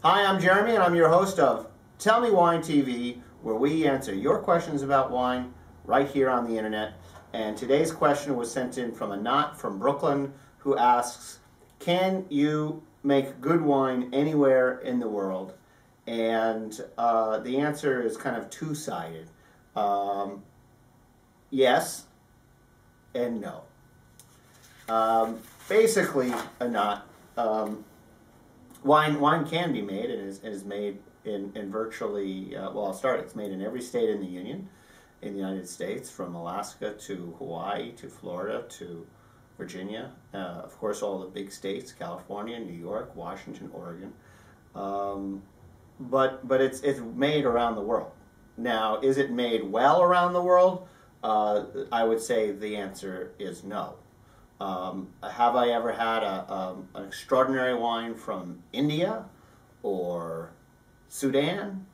Hi, I'm Jeremy, and I'm your host of Tell Me Wine TV, where we answer your questions about wine right here on the internet. And today's question was sent in from Anat from Brooklyn, who asks, can you make good wine anywhere in the world? And the answer is kind of two-sided. Yes and no. Basically, Anat, wine can be made and is made in virtually, well, I'll start. It's made in every state in the Union, in the United States, from Alaska to Hawaii to Florida to Virginia. Of course, all the big states, California, New York, Washington, Oregon. But it's made around the world. Now, is it made well around the world? I would say the answer is no. Have I ever had an extraordinary wine from India or Sudan?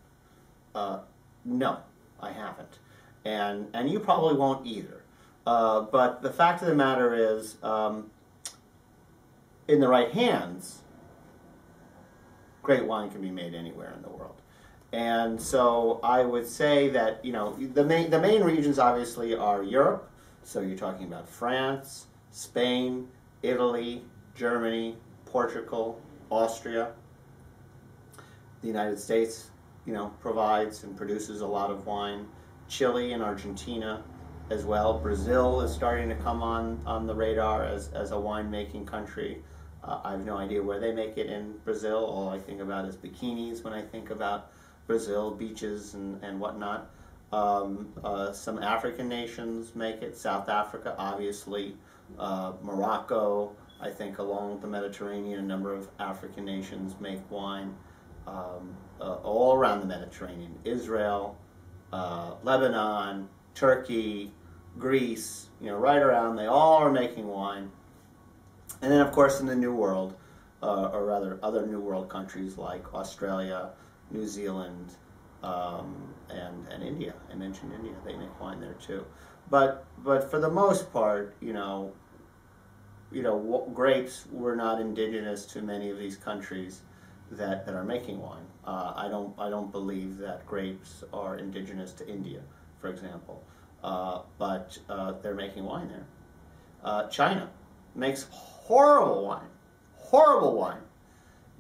No, I haven't. And you probably won't either. But the fact of the matter is, in the right hands, great wine can be made anywhere in the world. And so I would say that, you know, the main regions obviously are Europe. So you're talking about France, Spain, Italy, Germany, Portugal, Austria. The United States, you know, provides and produces a lot of wine. Chile and Argentina as well. Brazil is starting to come on the radar as a winemaking country. I have no idea where they make it in Brazil. All I think about is bikinis when I think about Brazil, beaches and whatnot. Some African nations make it. South Africa, obviously. Morocco, I think along the Mediterranean, a number of African nations make wine. All around the Mediterranean. Israel, Lebanon, Turkey, Greece, you know, right around, they all are making wine. And then, of course, in the New World, or rather other New World countries like Australia, New Zealand, and India. I mentioned India; they make wine there too. But for the most part, you know, grapes were not indigenous to many of these countries that are making wine. I don't believe that grapes are indigenous to India, for example. But they're making wine there. China makes horrible wine,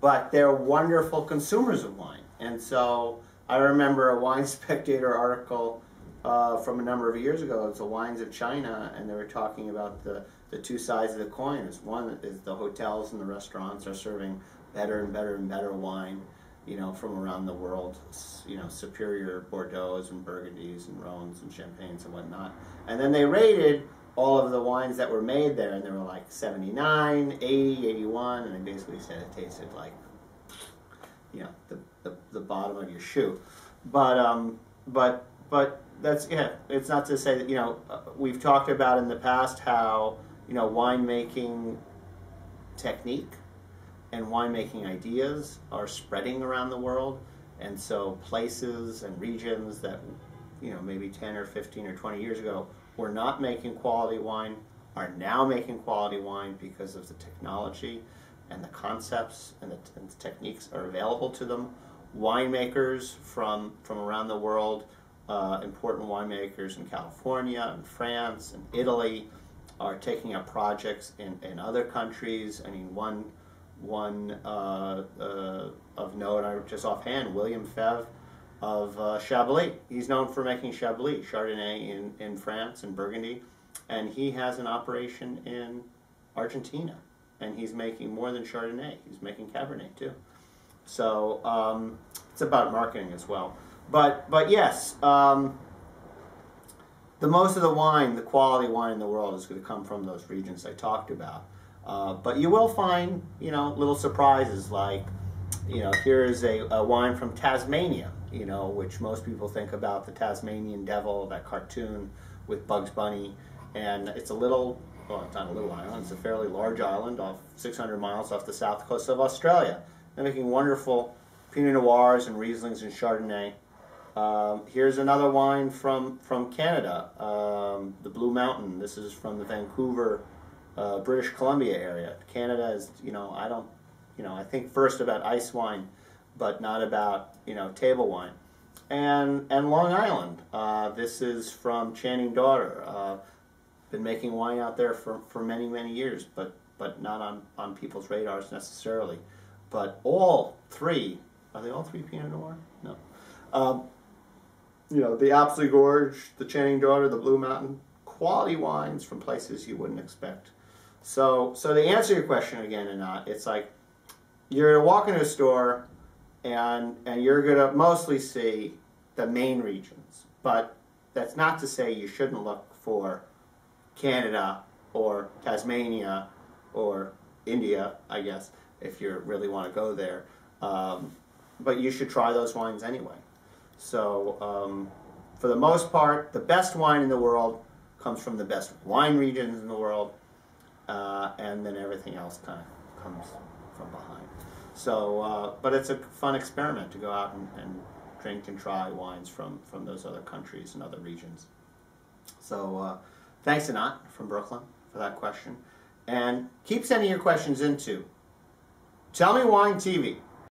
but they're wonderful consumers of wine. And so I remember a Wine Spectator article from a number of years ago. It's the wines of China, and they were talking about the two sides of the coin. One is the hotels and the restaurants are serving better and better and better wine, you know, from around the world, you know, superior Bordeaux and Burgundies and Rhones and Champagnes and whatnot. And then they rated all of the wines that were made there, and they were like 79, 80, 81, and they basically said it tasted like, you know, the bottom of your shoe. But that's, yeah, it's not to say that, you know, we've talked about in the past how, you know, winemaking technique and winemaking ideas are spreading around the world, and so places and regions that, you know, maybe 10 or 15 or 20 years ago were not making quality wine are now making quality wine because of the technology and the concepts and the techniques are available to them. Winemakers from around the world, important winemakers in California and France and Italy, are taking up projects in other countries. I mean, one of note, just offhand, William Febvre of Chablis. He's known for making Chablis, Chardonnay in France and Burgundy, and he has an operation in Argentina, and he's making more than Chardonnay. He's making Cabernet too. So it's about marketing as well. But yes, the most of the wine, the quality wine in the world, is going to come from those regions I talked about. But you will find, you know, little surprises like, you know, here is a wine from Tasmania, you know, which most people think about the Tasmanian Devil, that cartoon with Bugs Bunny. And it's a little, well, it's not a little island, it's a fairly large island off 600 miles off the south coast of Australia. They're making wonderful Pinot Noirs and Rieslings and Chardonnay. Here's another wine from Canada, the Blue Mountain. This is from the Vancouver, British Columbia area. Canada is, I think first about ice wine, but not about, table wine. And Long Island. This is from Channing Daughter. Been making wine out there for many, many years, but not on people's radars necessarily. But all three, are they all three Pinot Noir? No. The Apsley Gorge, the Channing Daughter, the Blue Mountain, quality wines from places you wouldn't expect. So to answer your question again, Anat, it's like you're going to walk into a store and you're going to mostly see the main regions. But that's not to say you shouldn't look for Canada or Tasmania or India, I guess, if you really want to go there. But you should try those wines anyway. So for the most part, the best wine in the world comes from the best wine regions in the world, and then everything else kind of comes from behind. So, but it's a fun experiment to go out and drink and try wines from those other countries and other regions. So thanks, Anat from Brooklyn, for that question. And keep sending your questions into Tell Me Wine TV